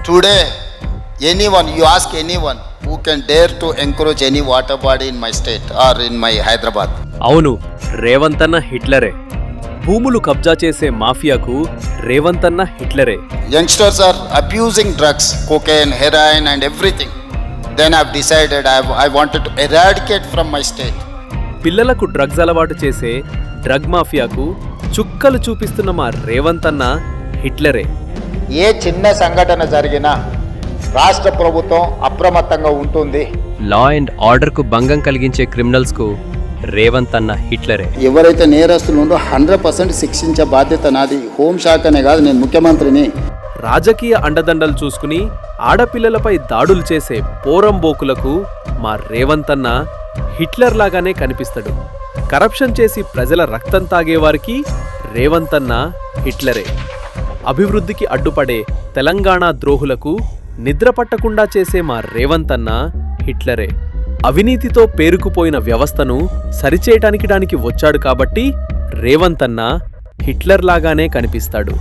Today, anyone, you ask anyone who can dare to encourage any water body in my state or in my Hyderabad. అవును, రేవంత్ అన్న హిట్లరే. భూములు కబ్జా చేసే మాఫియాకు రేవంత్ అన్న హిట్లరే. Youngsters are abusing drugs, cocaine, heroin and everything. Then I've decided I wanted to eradicate from my state. పిల్లలకు drugs అలవాటు చేసే drug మాఫియాకు చుక్కలు చూపిస్తున్న మా రేవంత్ అన్న హిట్లరే. ఏ చిన్న సంఘటన జరిగినా రాష్ట్ర ప్రభుత్వం అప్రమత్తంగా ఉంటుంది. లా అండ్ ఆర్డర్కు భంగం కలిగించే క్రిమినల్స్కు రేవంత్ అన్న హిట్లరే. ఎవరైతే నేరస్తులు ఉందో 100% శిక్షించే బాధ్యత నాది. హోంశాఖనే కాదు, నేను ముఖ్యమంత్రిని. రాజకీయ అండదండలు చూసుకుని ఆడపిల్లలపై దాడులు చేసే పోరంబోకులకు మా రేవంత్ అన్న హిట్లర్ లాగానే కనిపిస్తాడు. కరప్షన్ చేసి ప్రజల రక్తం తాగేవారికి రేవంత్ అన్న హిట్లరే. అభివృద్ధికి అడ్డుపడే తెలంగాణ ద్రోహులకు నిద్ర పట్టకుండా చేసే మా రేవంత్ అన్న హిట్లరే. అవినీతితో పేరుకుపోయిన వ్యవస్థను సరిచేయటానికి వచ్చాడు కాబట్టి రేవంత్ అన్న హిట్లర్ లాగానే కనిపిస్తాడు.